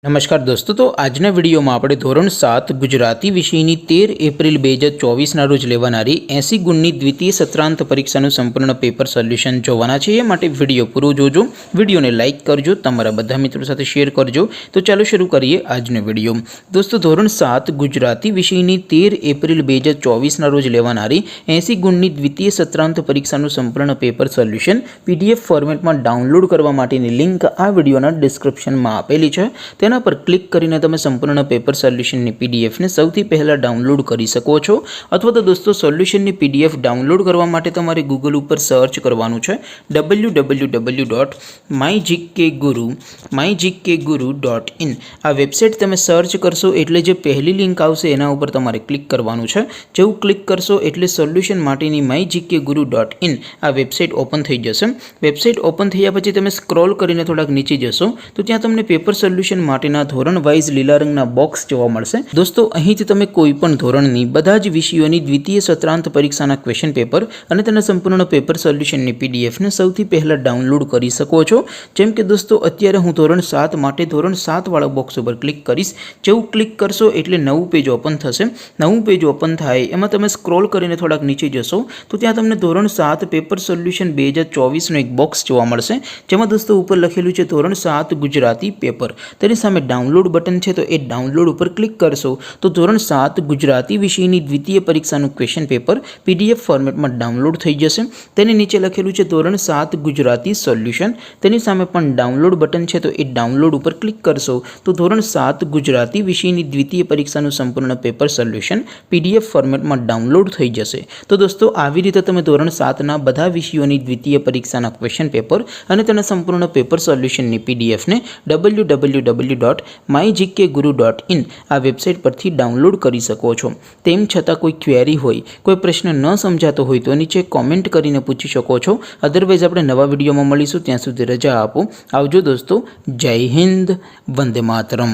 नमस्कार दोस्तों, तो आजना विडियो में આપણે ધોરણ 7 ગુજરાતી વિષયની 13 એપ્રિલ 2024 ના રોજ લેવાનારી 80 ગુણની દ્વિતીય સત્રાંત પરીક્ષાનું સંપૂર્ણ પેપર સોલ્યુશન જોવાના છે। એ માટે વિડિયો પૂરો જોજો, વિડિયોને લાઈક કરજો, તમારા બધા મિત્રો સાથે શેર કરજો। તો ચાલો શરૂ કરીએ આજનો વિડિયો। દોસ્તો, ધોરણ 7 ગુજરાતી વિષયની 13 એપ્રિલ 2024 ના રોજ લેવાનારી 80 ગુણની દ્વિતીય સત્રાંત પરીક્ષાનું સંપૂર્ણ પેપર સોલ્યુશન પીડીએફ ફોર્મેટમાં ડાઉનલોડ કરવા માટેની લિંક આ વિડિયોના ડિસ્ક્રિપ્શનમાં આપેલી છે। पर क्लिक करीने तमे संपूर्ण पेपर सोल्यूशन ની पीडीएफ ने સૌથી પહેલા ડાઉનલોડ કરી શકો છો। અથવા તો દોસ્તો સોલ્યુશન ની पीडीएफ ડાઉનલોડ કરવા માટે તમારે ગૂગલ ઉપર સર્ચ કરવાનું છે www.mygkguru.in। આ વેબસાઈટ તમે સર્ચ કરશો એટલે જે પહેલી લિંક આવશે એના ઉપર તમારે ક્લિક કરવાનું છે। જેવું ક્લિક કરશો એટલે સોલ્યુશન માટેની mygkguru.in આ વેબસાઈટ ઓપન થઈ જશે। વેબસાઈટ ઓપન થયા પછી તમે સ્ક્રોલ કરીને થોડાક નીચે જશો તો ત્યાં તમને પેપર સોલ્યુશન માટે ધોરણ વાઇઝ લીલા રંગના બોક્સ જોવા મળશે। દોસ્તો, અહીંથી તમે કોઈ પણ ધોરણની બધા જ વિષયોની દ્વિતીય સત્રાંત પરીક્ષાના ક્વેશ્ચન પેપર અને તેના સંપૂર્ણ પેપર સોલ્યુશનની પીડીએફ ને સૌથી પહેલા ડાઉનલોડ કરી શકો છો। જેમ કે દોસ્તો, અત્યારે હું ધોરણ 7 માટે ધોરણ 7 વાળા બોક્સ ઉપર ક્લિક કરીશ। જેવું ક્લિક કરશો એટલે નવું પેજ ઓપન થશે। નવું પેજ ઓપન થાય એમાં તમે સ્ક્રોલ કરીને થોડાક નીચે જશો તો ત્યાં તમને ધોરણ 7 પેપર સોલ્યુશન 2024 નો એક બોક્સ જોવા મળશે, જેમાં દોસ્તો ઉપર લખેલું છે ધોરણ 7 ગુજરાતી પેપર। તેની સામે ડાઉનલોડ બટન છે, તો એ ડાઉનલોડ ઉપર ક્લિક કરશો તો ધોરણ 7 ગુજરાતી વિષયની દ્વિતીય પરીક્ષાનું ક્વેશ્ચન પેપર પીડીએફ ફોર્મેટમાં ડાઉનલોડ થઈ જશે। તેની નીચે લખેલું છે ધોરણ 7 ગુજરાતી સોલ્યુશન, તેની સામે પણ ડાઉનલોડ બટન છે, તો એ ડાઉનલોડ ઉપર ક્લિક કરશો તો ધોરણ 7 ગુજરાતી વિષયની દ્વિતીય પરીક્ષાનું સંપૂર્ણ પેપર સોલ્યુશન પીડીએફ ફોર્મેટમાં ડાઉનલોડ થઈ જશે। તો દોસ્તો, આવી રીતે તમે ધોરણ 7ના બધા વિષયોની દ્વિતીય પરીક્ષાના ક્વેશ્ચન પેપર અને તેના સંપૂર્ણ પેપર સોલ્યુશનની પીડીએફ ને www.mygkguru.in આ વેબસાઇટ પરથી ડાઉનલોડ કરી શકો છો। તેમ છતાં કોઈ ક્વેરી હોય, કોઈ પ્રશ્ન ન સમજાતો હોય તો નીચે કોમેન્ટ કરીને પૂછી શકો છો। અધરવાઇઝ આપણે નવા વિડીયોમાં મળીશું, ત્યાં સુધી રજા આપો। આવજો દોસ્તો, જય હિન્દ, વંદે માતરમ।